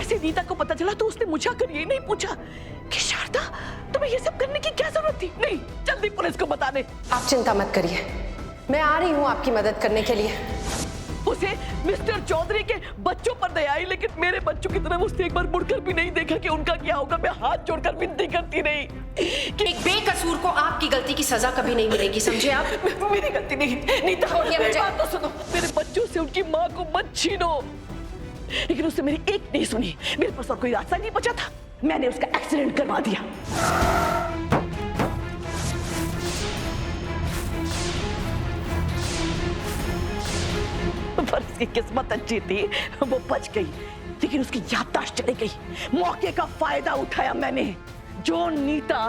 जैसे नीता को पता चला तो उसने मुझे आकर ये नहीं पूछा कि शारदा तुम्हें ये सब करने की क्या जरूरत थी। नहीं, जल्दी पुलिस को बता दे। आप चिंता मत करिए, मैं आ रही हूँ आपकी मदद करने के लिए। उसे मिस्टर चौधरी के बच्चों पर दया आई, लेकिन मेरे बच्चों की तरफ उसने एक बार मुड़कर भी नहीं देखा कि उनका क्या होगा। मैं हाथ जोड़कर विनती करती रही कि एक बेकसूर को आपकी गलती की सजा कभी नहीं मिलेगी, समझे आप? मेरी गलती नहीं। नीता, मेरी बात तो सुनो। मेरे बच्चों से उनकी माँ को मत छीनो। लेकिन उसने मेरी एक नहीं सुनी। मेरे पास और कोई रास्ता नहीं बचा था, मैंने उसका एक्सीडेंट करवा दिया। पर उसकी किस्मत अच्छी थी, वो बच गई, लेकिन उसकी याददाश्त चली गई। मौके का फायदा उठाया मैंने। जो नीता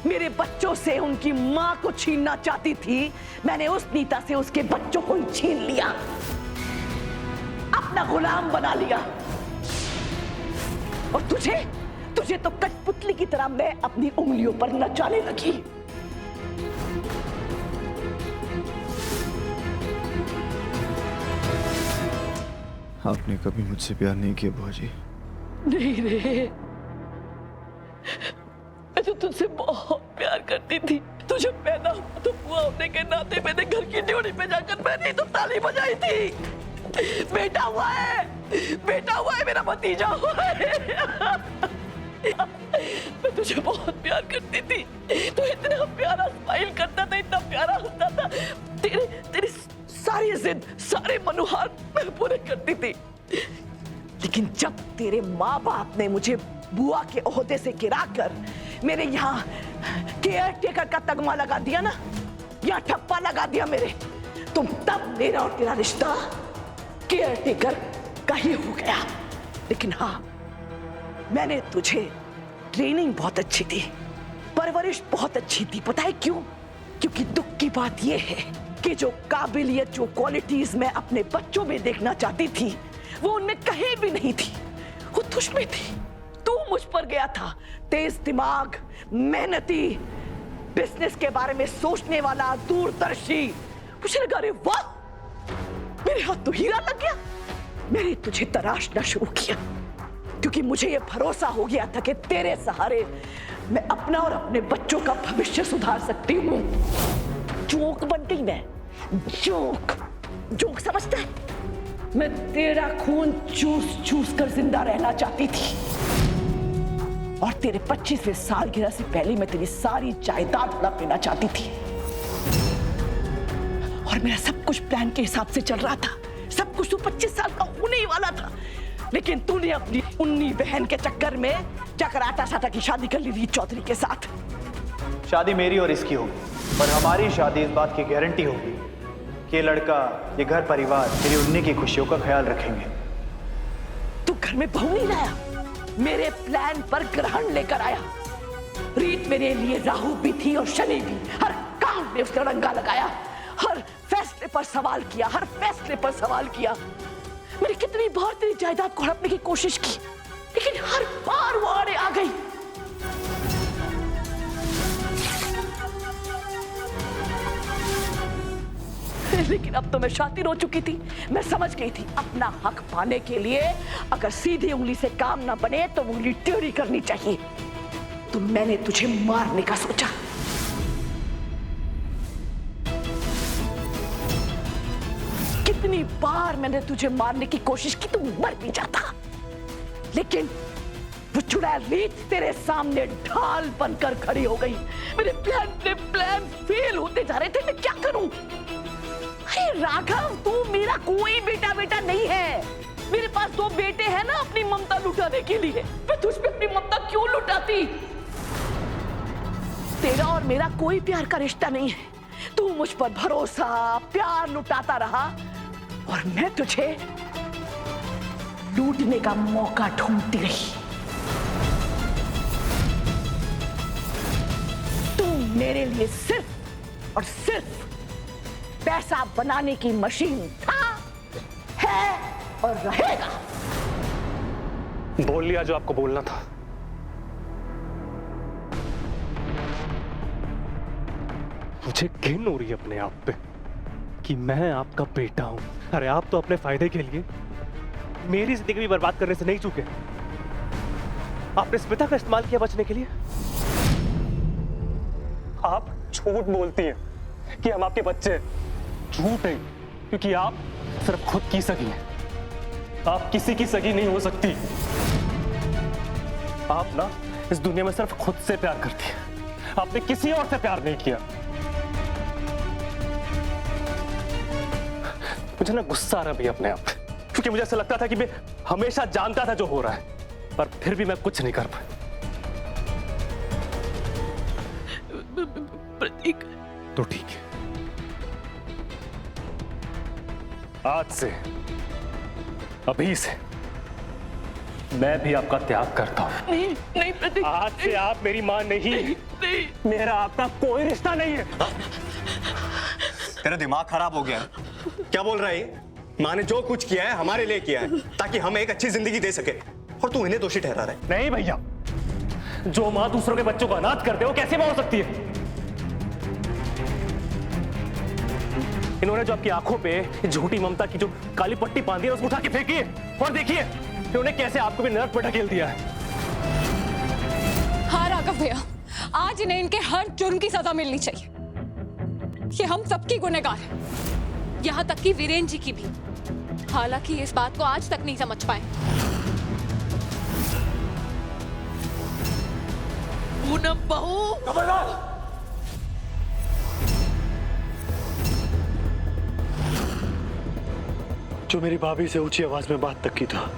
मेरे बच्चों से उनकी माँ को छीनना चाहती थी, मैंने उस नीता से उसके बच्चों को ही छीन लिया, अपना गुलाम बना लिया। और तुझे तो कठपुतली की तरह मैं अपनी उंगलियों पर नचाने लगी। आपने कभी मुझसे प्यार नहीं किया बुआ जी। नहीं रे, मैं तो तुझसे बहुत प्यार करती थी। तुझे पैदा हुआ तो बुआ होने के नाते मैंने घर की ड्यूटी पे जाकर मैंने तो ताली बजाई थी। बेटा हुआ है, बेटा हुआ है, मेरा भतीजा हुआ है। मैं तुझे बहुत प्यार करती थी। तू इतना प्यारा स्माइल करता था, इतना प्यारा हंसता था। तेरी सारी जिद, सारे मनोहार मैं पूरे करती थी। लेकिन जब तेरे माँ बाप ने मुझे बुआ के ओहदे से गिराकर मेरे यहाँ केयर टेकर का तगमा लगा दिया ना, या ठप्पा लगा दिया मेरे, तो तब मेरा और तेरा रिश्ता केयर टेकर का ही हो गया। लेकिन हाँ, मैंने तुझे ट्रेनिंग बहुत अच्छी थी, परवरिश बहुत अच्छी थी। पता है क्यों? क्योंकि दुख की बात यह है कि जो काबिलियत, जो क्वालिटीज मैं अपने बच्चों में देखना चाहती थी, वो उनमें कहीं भी नहीं थी। वो तुझ में थी। तू मुझ पर गया था, तेज दिमाग, मेहनती, बिजनेस के बारे में सोचने वाला, दूरदर्शी। मुझे लगा रे वाह, मेरे हाथ तो हीरा लग गया। मैंने तुझे तराशना शुरू किया, क्योंकि मुझे यह भरोसा हो गया था कि तेरे सहारे मैं अपना और अपने बच्चों का भविष्य सुधार सकती हूँ। जोक बन गई मैं, जोक समझता है? मैं तेरा खून चूस चूस कर जिंदा रहना चाहती थी, और तेरे 25वें सालगिरह से पहले मैं तेरी सारी जायदाद हड़प लेना चाहती थी। और मेरा सब कुछ प्लान के हिसाब से चल रहा था। सब कुछ तो 25 साल का होने ही वाला था, लेकिन तूने अपनी उन्नी बहन के चक्कर में जाकर आटा साटा की शादी कर ली रीत चौधरी के साथ। शादी मेरी और इसकी होगी, पर हमारी शादी इस बात की गारंटी होगी कि ये लड़का, ये घर परिवार मेरी उन्नी की खुशियों का ख्याल रखेंगे। तू घर में बहू नहीं लाया, मेरे प्लान पर ग्रहण लेकर आया। रीत मेरे लिए राहु भी थी और शनि भी। हर काम में उसने रंगा लगाया, हर फैसले पर सवाल किया, हर फैसले पर सवाल किया। मैंने कितनी बार तेरी जायदाद को हड़पने की कोशिश की, लेकिन हर बार वो आड़े आ गई। लेकिन अब तो मैं शातिर हो चुकी थी। मैं समझ गई थी, अपना हक पाने के लिए अगर सीधी उंगली से काम ना बने तो उंगली टेढ़ी करनी चाहिए। तो मैंने तुझे मारने का सोचा। कितनी बार मैंने तुझे मारने की कोशिश की, तू मर भी जाता। लेकिन वो चुड़ैल रीत तेरे सामने ढाल बनकर खड़ी हो गई। मेरे प्लान फेल होते जा रहे थे। मैं क्या करूं? अरे राघव, तू मेरा कोई बेटा नहीं है। मेरे पास 2 बेटे हैं ना अपनी ममता लुटाने के लिए। मैं तुझ पे अपनी ममता क्यों लुटाती? तेरा और मेरा कोई प्यार का रिश्ता नहीं है। तू मुझ पर भरोसा, प्यार लुटाता रहा, और मैं तुझे लूटने का मौका ढूंढती रही। तू मेरे लिए सिर्फ और सिर्फ पैसा बनाने की मशीन था, है और रहेगा। बोल लिया जो आपको बोलना था। मुझे घिन हो रही है अपने आप पे कि मैं आपका बेटा हूं। अरे आप तो अपने फायदे के लिए मेरी जिंदगी भी बर्बाद करने से नहीं चूके। आपने स्मिता का इस्तेमाल किया बचने के लिए? आप झूठ बोलती हैं कि हम आपके बच्चे हैं। झूठ है, क्योंकि आप सिर्फ खुद की सगी हैं। आप किसी की सगी नहीं हो सकती। आप ना इस दुनिया में सिर्फ खुद से प्यार करती हैं। आपने किसी और से प्यार नहीं किया। मुझे ना गुस्सा आ रहा भी अपने आप पे, क्योंकि मुझे ऐसा लगता था कि मैं हमेशा जानता था जो हो रहा है, पर फिर भी मैं कुछ नहीं कर पाया। प्रतीक, तो ठीक है, आज से, अभी से मैं भी आपका त्याग करता हूं। नहीं नहीं प्रतीक, आज से आप मेरी मां नहीं, नहीं। मेरा आपका कोई रिश्ता नहीं है। तेरा दिमाग खराब हो गया है। क्या बोल रहा है ये? माँ ने जो कुछ किया है हमारे लिए किया है, ताकि हम एक अच्छी जिंदगी दे सके, और तू इन्हें दोषी ठहरा रहा है। नहीं भैया, जो मां दूसरों के बच्चों को अनाथ कर दे वो कैसे मां हो सकती है? इन्होंने जो आपकी आंखों पे झूठी ममता की जो काली पट्टी बांधी है उसको उठा के फेंकी है, और देखिए इन्होंने कैसे आपको भी नरक में ढकेल दिया है। हाँ राघव भैया, आज इन्हें इनके हर जुर्म की सजा मिलनी चाहिए। ये हम सबकी गुनहगार हैं, यहाँ तक कि वीरेन जी की भी। हालांकि इस बात को आज तक नहीं समझ पाए। पूनम बहू, जो मेरी भाभी से ऊंची आवाज में बात तक की था,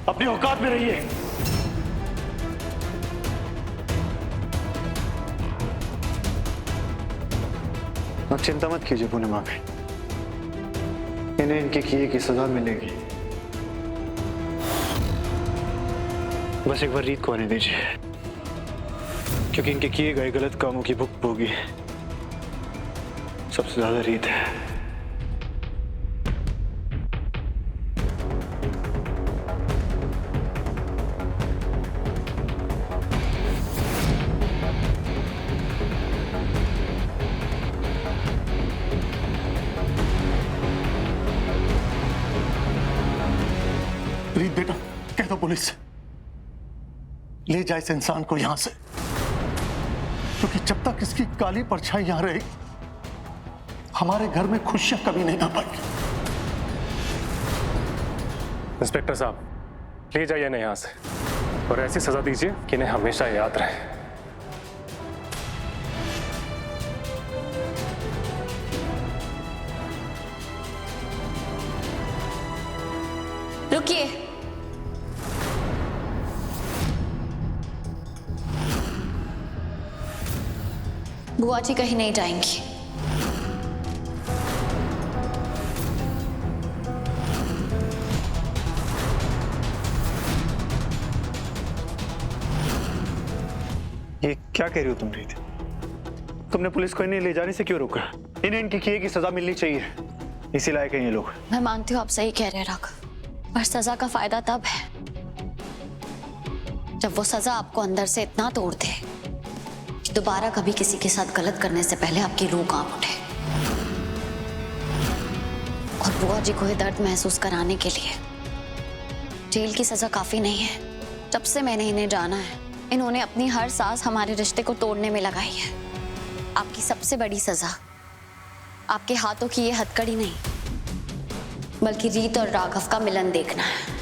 अपनी औकात में रहिए। आप चिंता मत कीजिए पूनम भाभी, इन्हें इनके किए की सजा मिलेगी। बस एक बार रीत को आने दीजिए, क्योंकि इनके किए गए गलत कामों की भुगतान सबसे ज्यादा रीत है। रीत बेटा, कह दो पुलिस से ले जाए इस इंसान को यहां से, क्योंकि जब तक इसकी काली परछाई यहां रहेगी हमारे घर में खुशियां कभी नहीं आ पाएंगी। इंस्पेक्टर साहब, ले जाइए इन्हें यहां से, और ऐसी सजा दीजिए कि इन्हें हमेशा याद रहे। रुकिए, बुआ जी कहीं नहीं जाएंगी। ये क्या कह रही हो तुम रीत? तुमने पुलिस को इन्हें ले जाने से क्यों रोका? इन्हें इनके किए की सजा मिलनी चाहिए, इसी लायक है ये लोग। मैं मानती हूँ आप सही कह रहे हैं राघव, पर सजा का फायदा तब है जब वो सजा आपको अंदर से इतना तोड़ दे कि दोबारा कभी किसी के साथ गलत करने से पहले आपकी रूह कांप उठे। और बुआ जी को ये दर्द महसूस कराने के लिए जेल की सजा काफी नहीं है। जब से मैंने इन्हें जाना है, इन्होंने अपनी हर सांस हमारे रिश्ते को तोड़ने में लगाई है। आपकी सबसे बड़ी सजा आपके हाथों की ये हथकड़ी नहीं, बल्कि रीत और राघव का मिलन देखना है।